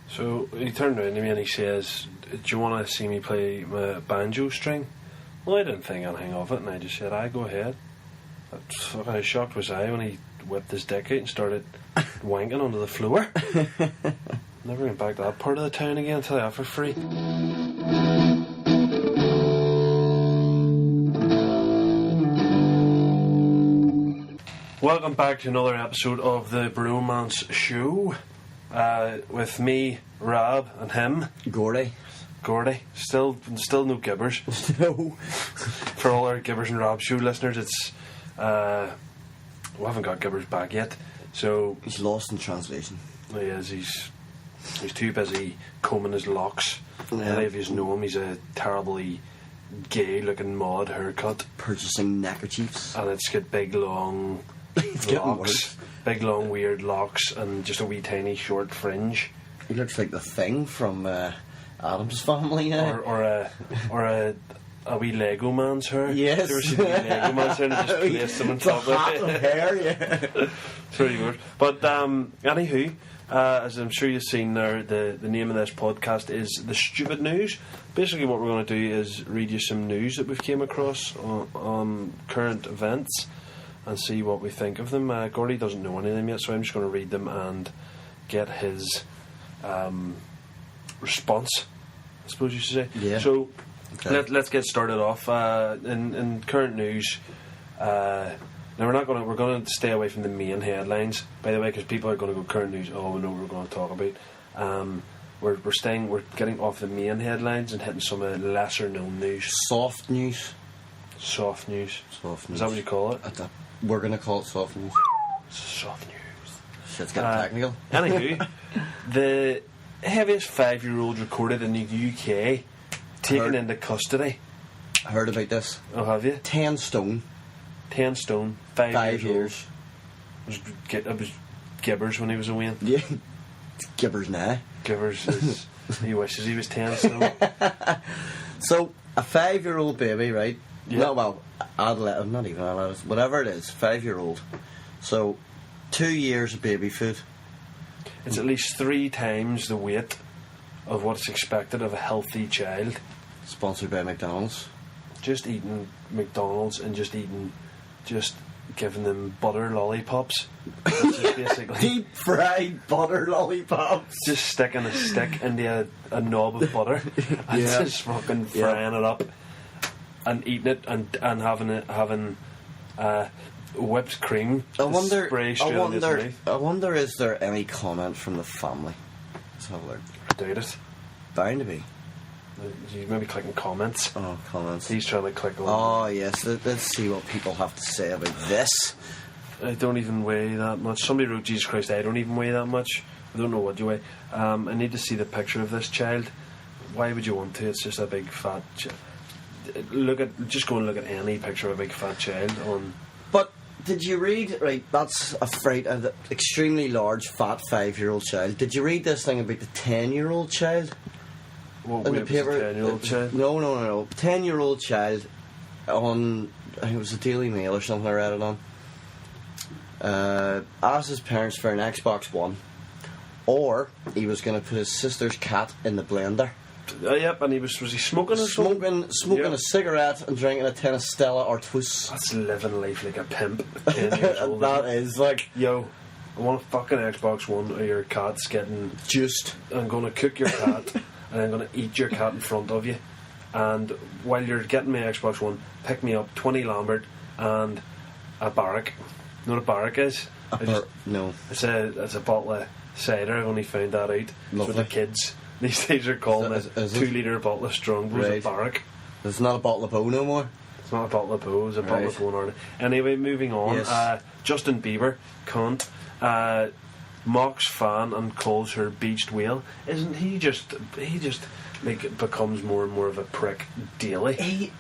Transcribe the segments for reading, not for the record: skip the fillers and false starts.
So he turned around to me and he says, "Do you want to see me play my banjo string?" Well, I didn't think anything of it, and I just said, "Aye, go ahead." How shocked was I when he whipped his dick out and started wanking onto the floor. Never went back to that part of the town again until I for free. Welcome back to another episode of the BROmance Show. With me, Rab, and him, Gordy. Still no Gibbers. No. For all our Gibbers and Rab Show listeners, it's we haven't got Gibbers back yet, so He's lost in translation. he is. He's too busy combing his locks. Yeah. Any of you know him? He's a terribly gay-looking mod haircut, Purchasing neckerchiefs. and it's got big long It's getting locks, worse. big long weird locks, and just a wee tiny short fringe. He looks like the Thing from Adam's Family now. Or a wee Lego man's hair. Yes. You ever seen a wee Lego man's hair and just place them on The top of hat it? of hair, yeah. It's pretty good. But anywho, as I'm sure you've seen there, the name of this podcast is The Stupid News. Basically what we're going to do is read you some news that we've came across on current events and see what we think of them. Gordy doesn't know any of them yet, so I'm just going to read them and get his response, I suppose you should say. Yeah. So Okay. let's get started off. In current news, now we're going to stay away from the main headlines, by the way, because people are going to go current news. Oh, we know what we're going to talk about. We're getting off the main headlines and hitting some lesser known news, Soft news. soft news. Soft news. Is that what you call it? We're going to call it soft news. Soft news. Shit's getting technical. Anywho, the heaviest 5-year-old recorded in the UK taken into custody. I heard about this. Oh, have you? 10 stone. 10 stone, 5 5 years. years. It was Gibbers when he was a win. Yeah. Gibbers now. Gibbers is, he wishes he was 10 stone. So, a 5-year-old baby, right? Yeah. No, well, adolescent, not even adolescent, whatever it is, 5-year-old. So, 2 years of baby food. It's at least 3 times the weight of what's expected of a healthy child. Sponsored by McDonald's. Just eating McDonald's and just giving them butter lollipops. That's just basically Deep fried butter lollipops. just sticking a stick into a knob of butter and Yeah. just fucking frying it up and eating it and having whipped cream. I wonder. spray straight on his mouth. I wonder. Is there any comment from the family? Let's have a look. I doubt it. Bound to be. You maybe clicking comments. Oh, comments. He's trying to click on. Oh yes. Let's see what people have to say about this. I don't even weigh that much. Somebody wrote, "Jesus Christ, I don't even weigh that much." I don't know what you weigh. I need to see the picture of this child. Why would you want to? It's just a big fat just go and look at any picture of a big fat child on. But did you read? Right, that's an extremely large, fat 5-year-old child. Did you read this thing about the 10-year-old child? What In weight was a 10-year-old child? No. 10-year-old child on, I think it was a Daily Mail or something I read it on. Asked his parents for an Xbox One, or he was going to put his sister's cat in the blender. Yep, and was he smoking or something? Smoking Yep. a cigarette and drinking a tin of Stella Artois. That's living life like a pimp. 10 years old. That is like Yo, I want a fucking Xbox One or your cat's getting. juiced. I'm going to cook your cat and I'm going to eat your cat in front of you. And while you're getting my Xbox One, pick me up 20 Lambert and a Barrack. You know what a Barrack is? No. It's a bottle of cider. I've only found that out. It's Lovely. what the kids these days are calling Is a it? 2-litre bottle of Strongbows Right. a Barrack. It's not a bottle of Bo no more. It's not a bottle of Bo, it's a bottle Right. of Bonard. Anyway, moving on. Yes. Justin Bieber, cunt, mocks fan and calls her beached whale. Isn't he just like becomes more and more of a prick daily?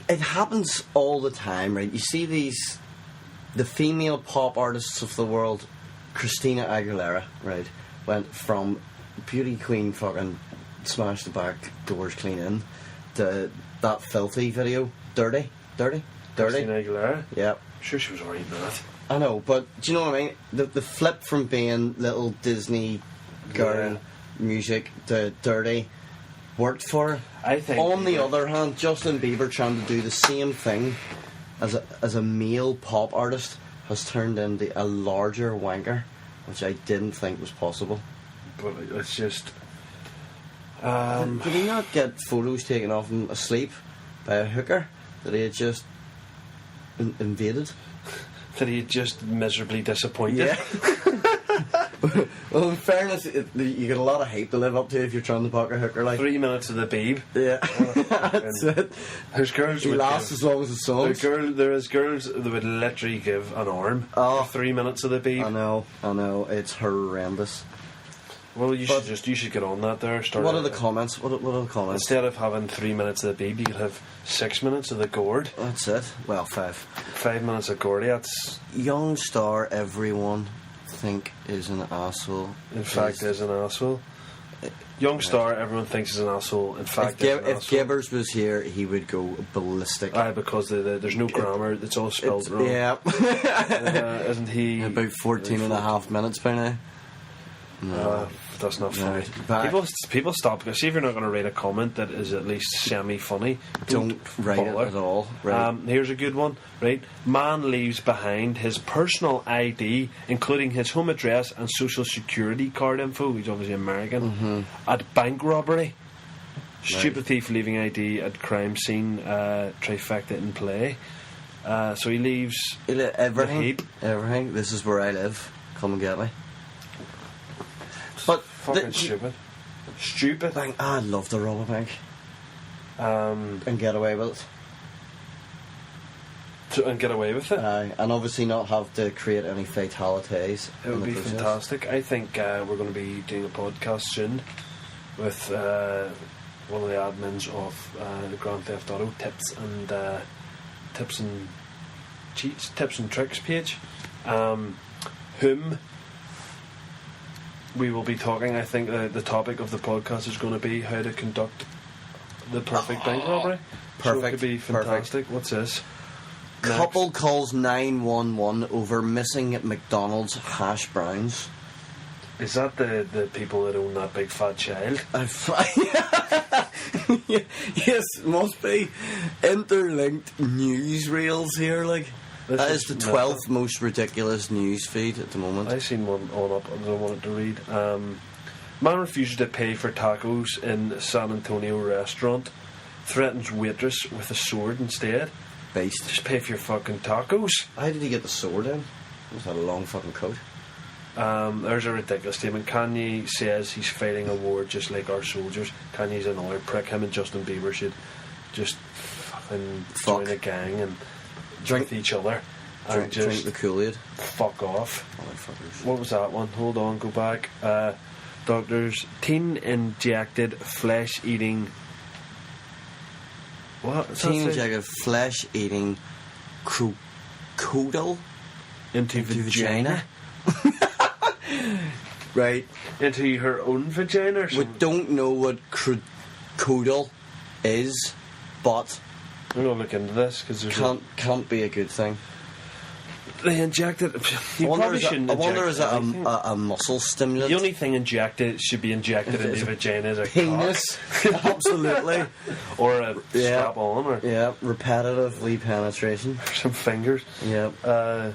It happens all the time, right? You see the female pop artists of the world, Christina Aguilera, right, went from beauty queen fucking smash the back doors clean in to that filthy video, dirty. Christina Aguilera? Yep. Sure she was already mad. I know, but do you know what I mean? The flip from being little Disney girl music, the dirty, worked for her. I think. On the other hand, Justin Bieber trying to do the same thing as a male pop artist has turned into a larger wanker, which I didn't think was possible. But it's just. Did he not get photos taken of him asleep by a hooker that he had just invaded? That he just miserably disappointed. Yeah. Well, in fairness, you get a lot of hate to live up to if you're trying to buck a hooker. Like 3 minutes of the Beeb. Yeah, that's it. There's girls. He would lasts give, as long as the song. There is girls that would literally give an arm. Oh. For 3 minutes of the Beeb. I know, it's horrendous. Well, you should get on that there. What are the comments? What are the comments? Instead of having 3 minutes of the Beeb, you could have 6 minutes of the Gord. That's it. Well, 5. 5 minutes of Gordy. That's young star. Everyone think is an asshole. In fact, is an asshole. Young star. Everyone thinks is an asshole. In fact, if Gibbers was here, he would go ballistic. Because there's no grammar. It's all spelled wrong. Yeah. Isn't he? About 14 and a half minutes by now. No. That's not funny. People stop. See if you're not going to write a comment that is at least semi-funny. Don't write it at all. Right. Here's a good one. Right, man leaves behind his personal ID, including his home address and social security card info. He's obviously American. At bank robbery. Stupid thief leaving ID at crime scene. Trifecta in play. So he leaves everything. Everything. This is where I live. Come and get me. But fucking stupid. I'd love to rob a bank and get away with it. And get away with it. And obviously not have to create any fatalities. It would be fantastic. I think we're going to be doing a podcast soon with one of the admins of the Grand Theft Auto tips and tricks page, whom we will be talking. I think the topic of the podcast is going to be how to conduct the perfect bank robbery. Perfect. So it could be fantastic. Perfect. What's this? Couple calls 911 over missing at McDonald's hash browns. Is that the people that own that big fat child? Yes, must be. Interlinked newsreels here, like. That is the 12th most ridiculous news feed at the moment. I seen one on up and I wanted to read. Man refuses to pay for tacos in San Antonio restaurant. Threatens waitress with a sword instead. Based. Just pay for your fucking tacos. How did he get the sword in? He must have a long fucking coat. There's a ridiculous statement. Kanye says he's fighting a war just like our soldiers. Kanye's another prick. Him and Justin Bieber should just fucking join a gang and drink with each other and drink the Kool-Aid. Fuck off. Motherfuckers. What was that one? Hold on, go back. Doctors, teen injected flesh-eating. What? Teen injected flesh-eating crocodile into vagina. Right. Into her own vagina or something? We don't know what crocodile is, but I'm going to look into this because there's can't be a good thing. They injected. I wonder is that a muscle stimulant? The only thing should be injected into the vagina is a penis. Absolutely. Or a strap on, or repetitively penetration. Some fingers. Yeah.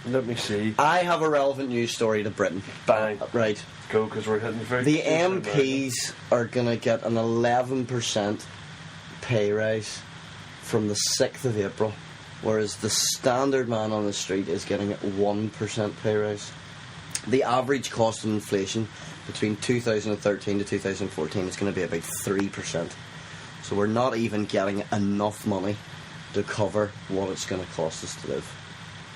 Let me see. I have a relevant news story to Britain. Bang. Right. Go, because we're hitting very. The MPs are going to get an 11% pay rise from the 6th of April, whereas the standard man on the street is getting a 1% pay rise. The average cost of inflation between 2013 to 2014 is going to be about 3%. So we're not even getting enough money to cover what it's going to cost us to live.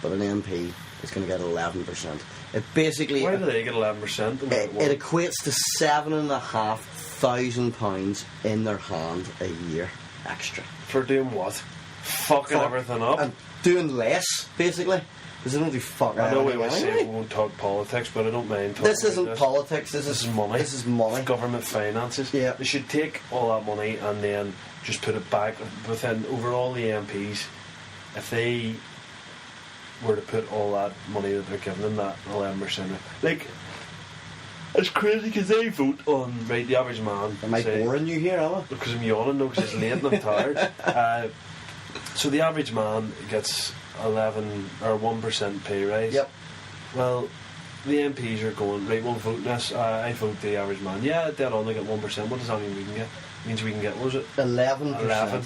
But an MP is going to get 11%. It basically... Why do they get 11%? It equates to £7,500 in their hand a year extra. For doing what? Fucking everything up? And doing less, basically. Because they don't do fucking I know we always say we won't talk politics, but I don't mind talking This isn't politics, this is money. This is money. It's government finances. Yeah. They should take all that money and then just put it back within overall the MPs. If they were to put all that money that they're giving them, that 11%, like, It's crazy because they vote on the average man. Am I boring you here, Emma? Because I'm yawning, no, because it's late and I'm tired. So the average man gets 11 or 1% pay rise. Yep. Well, the MPs are going, right, we'll vote this. I vote the average man. Yeah, dead on, they get 1%. What does that mean we can get? It means we can get, what was it? 11%. 11.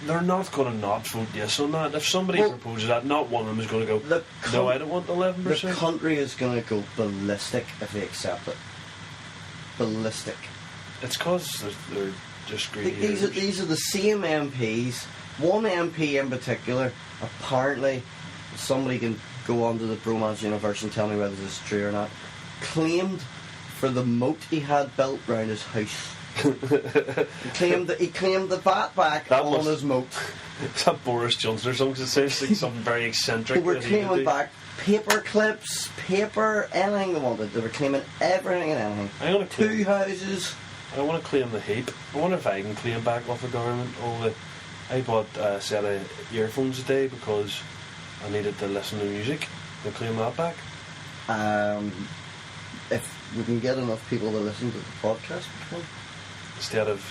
They're not going to not vote yes on that. If somebody proposes that, not one of them is going to go, no, I don't want 11%. The country is going to go ballistic if they accept it. Ballistic. It's because they're just greedy. These are the same MPs. One MP in particular, apparently, somebody can go onto the BROmance universe and tell me whether this is true or not, claimed for the moat he had built round his house. he claimed the VAT back on his moat. Is that Boris Johnson or something? It sounds like something very eccentric. They were claiming back paper clips, paper, anything they wanted. They were claiming everything and anything. Two houses. I want to claim the heap. I wonder if I can claim back off the government all the... I bought a set of earphones today because I needed to listen to music. I'll claim that back. If we can get enough people to listen to the podcast, instead of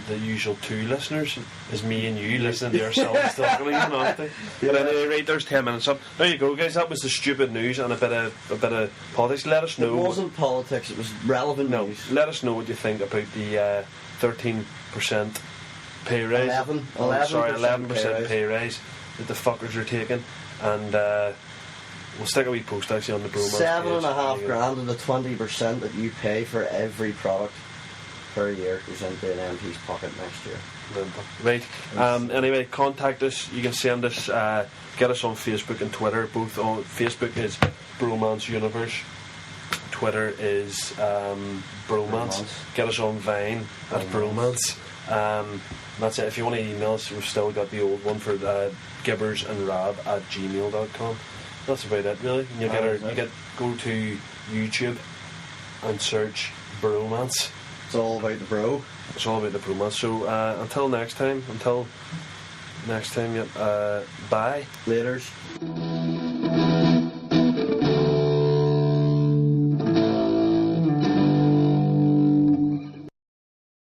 the usual 2 listeners, is me and you listening to ourselves talking. But anyway, right, there's 10 minutes up. There you go, guys. That was the stupid news and a bit of politics. Let us know. It wasn't politics. It was relevant news. Let us know what you think about the 13% pay raise. 11% pay raise that the fuckers are taking, and we'll stick a wee post actually on the BROmance $7.5 grand and the 20% that you pay for every product per year goes into an MP's pocket next year. Right. Anyway, contact us. You can send us, get us on Facebook and Twitter. Both on Facebook is BROmance Universe. Twitter is BROmance. Get us on Vine at BROmance. That's it. If you want to email us, we've still got the old one for gibbersandrab@gmail.com. That's about it, really. You go to YouTube and search BROmance. It's all about the bro. It's all about the BROmance. So until next time, bye. Laters.